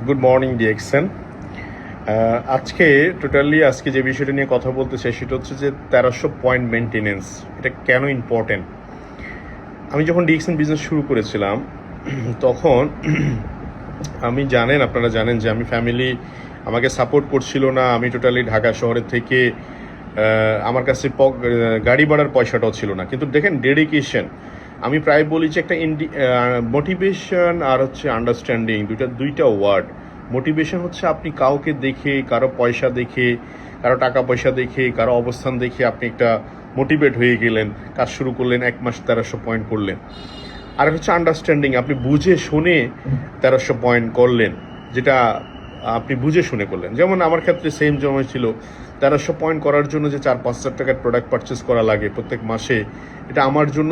Good morning DXN. আজকে যে বিষয়টা নিয়ে কথা বলতে চাই সেটা হচ্ছে যে 1300 পয়েন্ট মেনটেনেন্স, এটা কেন ইম্পর্টেন্ট। আমি যখন ডিএক্সএন বিজনেস শুরু করেছিলাম তখন আপনারা জানেন যে আমি ফ্যামিলি আমাকে সাপোর্ট করছিল না। আমি টোটালি ঢাকা শহরের থেকে আমার কাছে গাড়ি ভাড়ার পয়সাটাও ছিল না, কিন্তু দেখেন ডেডিকেশন। আমি প্রায় বলি যে একটা মোটিভেশন আর হচ্ছে আন্ডারস্ট্যান্ডিং দুইটা ওয়ার্ড। মোটিভেশন হচ্ছে আপনি কাউকে দেখে, কারো পয়সা দেখে, কারো টাকা পয়সা দেখে, কারো অবস্থান দেখে আপনি একটা মোটিভেট হয়ে গেলেন, কাজ শুরু করলেন, 1 মাস 1300 পয়েন্ট করলেন। আর হচ্ছে আন্ডারস্ট্যান্ডিং, আপনি বুঝে শুনে 1300 পয়েন্ট করলেন, যেটা আপনি বুঝে শুনে করলেন। যেমন আমার ক্ষেত্রে সেম জমা ছিল, 1300 পয়েন্ট করার জন্য যে 4-5 হাজার টাকার প্রোডাক্ট পারচেস করা লাগে প্রত্যেক মাসে, এটা আমার জন্য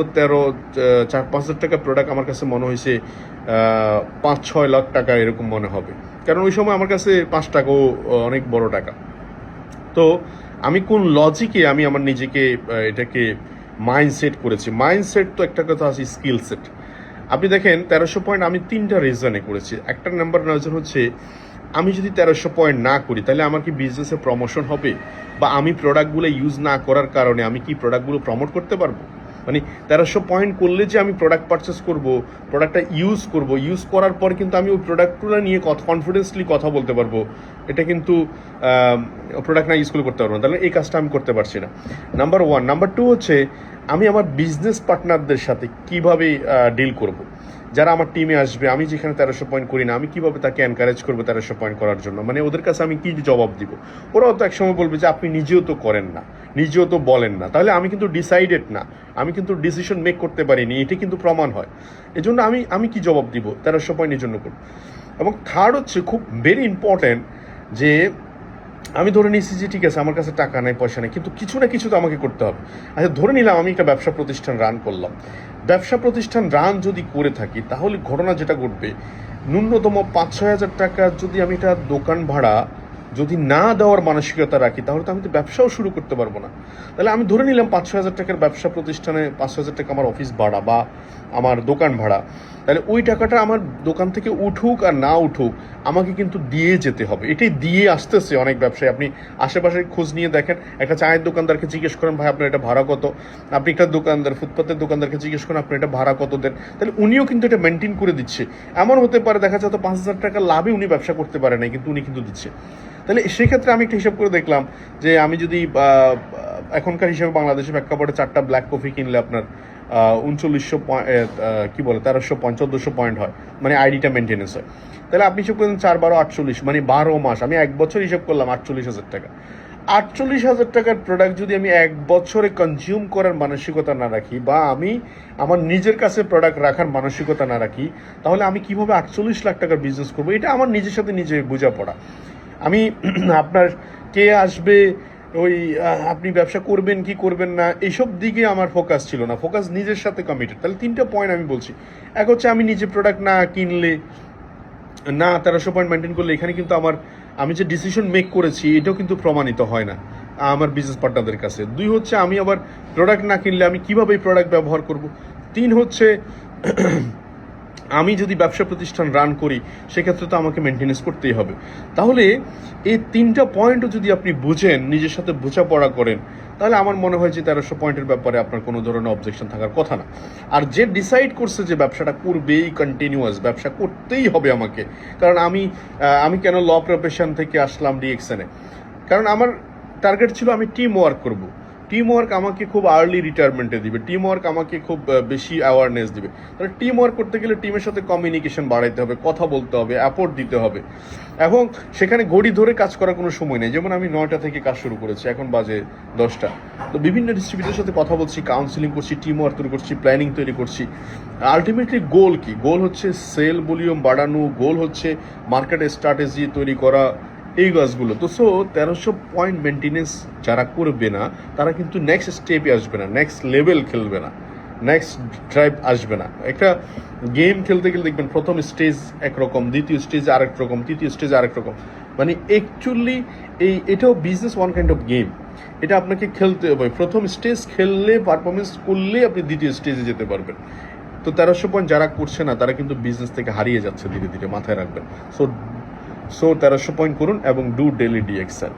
4-5 হাজার টাকার প্রোডাক্ট আমার কাছে মনে হয়েছে 5-6 লাখ টাকা এরকম মনে হবে, কারণ ওই সময় আমার কাছে 5 টাকাও অনেক বড় টাকা। তো আমি কোন লজিকে আমি আমার নিজেকে এটাকে মাইন্ডসেট করেছি। মাইন্ডসেট তো একটা কথা আছে, স্কিল সেট। আপনি দেখেন 1300 পয়েন্ট আমি 3টা রিজনে করেছি। একটা নাম্বার রিজন হচ্ছে, আমি যদি 1300 পয়েন্ট না করি তাহলে আমার কি বিজনেসে প্রমোশন হবে, বা আমি প্রোডাক্টগুলো ইউজ না করার কারণে আমি কি প্রোডাক্টগুলো প্রমোট করতে পারবো। মানে 1300 পয়েন্ট করলে যে আমি প্রোডাক্ট পারচেস করব, প্রোডাক্টটা ইউজ করব, ইউজ করার পর কিন্তু আমি ওই প্রোডাক্টগুলো নিয়ে কনফিডেন্সলি কথা বলতে পারবো, এটা কিন্তু প্রোডাক্ট না ইউজ করতে পারবো না। তাহলে এই কাজটা আমি করতে পারছি না, নাম্বার 1। নাম্বার 2 হচ্ছে, আমি আমার বিজনেস পার্টনারদের সাথে কিভাবে ডিল করব। যারা আমার টিমে আসবে, আমি যেখানে 1300 পয়েন্ট করি না, আমি কিভাবে তাকে এনকারেজ করবো 1300 পয়েন্ট করার জন্য। মানে ওদের কাছে আমি কি জবাব দিব। ওরাও তো একসময় বলবে যে আপনি নিজেও তো করেন না, নিজেও তো বলেন না, তাহলে আমি কিন্তু ডিসাইডেড না, আমি কিন্তু ডিসিশন মেক করতে পারিনি, এটা কিন্তু প্রমাণ হয়। এজন্য আমি কি জবাব দিব 1300 পয়েন্টের জন্য করব। এবং থার্ড হচ্ছে, খুব ভেরি ইম্পর্টেন্ট, যে আমি ধরে নিয়েছি যে ঠিক আছে আমার কাছে টাকা নেই, পয়সা নেই, কিন্তু কিছু না কিছু তো আমাকে করতে হবে। আচ্ছা, ধরে নিলাম আমি একটা ব্যবসা প্রতিষ্ঠান রান করলাম। ব্যবসা প্রতিষ্ঠান রান যদি করে থাকি, তাহলে ঘটনা যেটা ঘটবে, ন্যূনতম 5-6 হাজার টাকা যদি আমি এটা দোকান ভাড়া যদি না দেওয়ার মানসিকতা রাখি, তাহলে তো আমি তো ব্যবসাও শুরু করতে পারবো না। তাহলে আমি ধরে নিলাম 5-6 হাজার টাকার ব্যবসা প্রতিষ্ঠানে 5-6 হাজার টাকা আমার অফিস ভাড়া বা আমার দোকান ভাড়া, তাহলে ওই টাকাটা আমার দোকান থেকে উঠুক আর না উঠুক আমাকে কিন্তু দিয়ে যেতে হবে। এটাই দিয়ে আসতেছে অনেক ব্যবসায়ী। আপনি আশেপাশে খোঁজ নিয়ে দেখেন, একটা চায়ের দোকানদারকে জিজ্ঞেস করেন ভাই আপনার এটা ভাড়া কত, আপনি একটা দোকানদার ফুটপাতের দোকানদারকে জিজ্ঞেস করেন আপনার এটা ভাড়া কত দেন, তাহলে উনিও কিন্তু এটা মেনটেন করে দিচ্ছে। এমন হতে পারে দেখা যায় তো 5,000 টাকা লাভে উনি ব্যবসা করতে পারে নাই, কিন্তু উনি কিন্তু দিচ্ছে। তাহলে সেক্ষেত্রে আমি একটা হিসাব করে দেখলাম যে আমি যদি এখনকার হিসাবে বাংলাদেশে প্রেক্ষাপটে 4টা ব্ল্যাক কফি কিনলে আপনার 3900 কি বলে 1300-1400 পয়েন্ট হয়, মানে আইডিটা মেনটেনেন্স হয়। তাহলে আপনি হিসাব করেন 4-12-48, মানে 12 মাস, আমি 1 বছর হিসাব করলাম 48,000 টাকা। 48,000 টাকার প্রোডাক্ট যদি আমি 1 বছরে কনজিউম করার মানসিকতা না রাখি, বা আমি আমার নিজের কাছে প্রোডাক্ট রাখার মানসিকতা না রাখি, তাহলে আমি কিভাবে 48 লাখ টাকার বিজনেস করবো। এটা আমার নিজের সাথে নিজে বোঝাপড়া। আমি আপনার কে আসবে, ওই আপনি ব্যবসা করবেন কি করবেন না, এইসব দিকে আমার ফোকাস ছিল না, ফোকাস নিজের সাথে কমিটেড। তাহলে 3টা পয়েন্ট আমি বলছি। এক হচ্ছে, আমি নিজে প্রোডাক্ট না কিনলে, না 1300 পয়েন্ট মেনটেন করলে, এখানে কিন্তু আমি যে ডিসিশন মেক করেছি এটাও কিন্তু প্রমাণিত হয় না আমার বিজনেস পার্টনারদের কাছে। 2 হচ্ছে, আমি আবার প্রোডাক্ট না কিনলে আমি কিভাবে এই প্রোডাক্ট ব্যবহার করব। 3 হচ্ছে, আমি যদি ব্যবসা প্রতিষ্ঠান রান করি সেক্ষেত্রে তো আমাকে মেনটেনেন্স করতেই হবে। তাহলে এই 3টা পয়েন্টও যদি আপনি বুঝেন, নিজের সাথে বোঝাপড়া করেন, তাহলে আমার মনে হয় যে 1300 পয়েন্টের ব্যাপারে আপনার কোনো ধরনের অবজেকশন থাকার কথা না। আর যে ডিসাইড করছে যে ব্যবসাটা করবেই, কন্টিনিউয়াস ব্যবসা করতেই হবে আমাকে, কারণ আমি কেন ল প্রফেশন থেকে আসলাম ডিএক্সএনে, কারণ আমার টার্গেট ছিল আমি টিম ওয়ার্ক করব। টিম ওয়ার্ক আমাকে খুব আর্লি রিটায়ারমেন্টে দিবে, টিম ওয়ার্ক আমাকে খুব বেশি অ্যাওয়ারনেস দিবে। তাহলে টিম ওয়ার্ক করতে গেলে টিমের সাথে কমিউনিকেশন বাড়াইতে হবে, কথা বলতে হবে, অ্যাপোর্ট দিতে হবে, এবং সেখানে ঘড়ি ধরে কাজ করার কোনো সময় নেই। যেমন আমি 9টা থেকে কাজ শুরু করেছি, এখন বাজে 10টা। তো বিভিন্ন ডিস্ট্রিবিউটারের সাথে কথা বলছি, কাউন্সিলিং করছি, টিম ওয়ার্ক তৈরি করছি, প্ল্যানিং তৈরি করছি। আলটিমেটলি গোল কি? গোল হচ্ছে সেল ভলিউম বাড়ানো, গোল হচ্ছে মার্কেটের স্ট্র্যাটেজি তৈরি করা, এই গাছগুলো। তো 1300 পয়েন্ট মেনটেনেন্স যারা করবে না, তারা কিন্তু নেক্সট স্টেপে আসবে না, নেক্সট লেভেল খেলবে না, নেক্সট ড্রাইভ আসবে না। একটা গেম খেলতে গেলে দেখবেন প্রথম স্টেজ একরকম, দ্বিতীয় স্টেজ আরেক রকম, তৃতীয় স্টেজ আরেক রকম। মানে অ্যাকচুয়ালি এটাও business one kind of game. এটা আপনাকে খেলতে হবে, প্রথম স্টেজ খেললে, পারফরমেন্স করলে আপনি দ্বিতীয় স্টেজে যেতে পারবেন। তো 1300 পয়েন্ট যারা করছে না তারা কিন্তু বিজনেস থেকে হারিয়ে যাচ্ছে ধীরে ধীরে, মাথায় রাখবেন। সো সো 1300 পয়েন্ট করুন এবং ডু ডেলি ডিএক্সএল।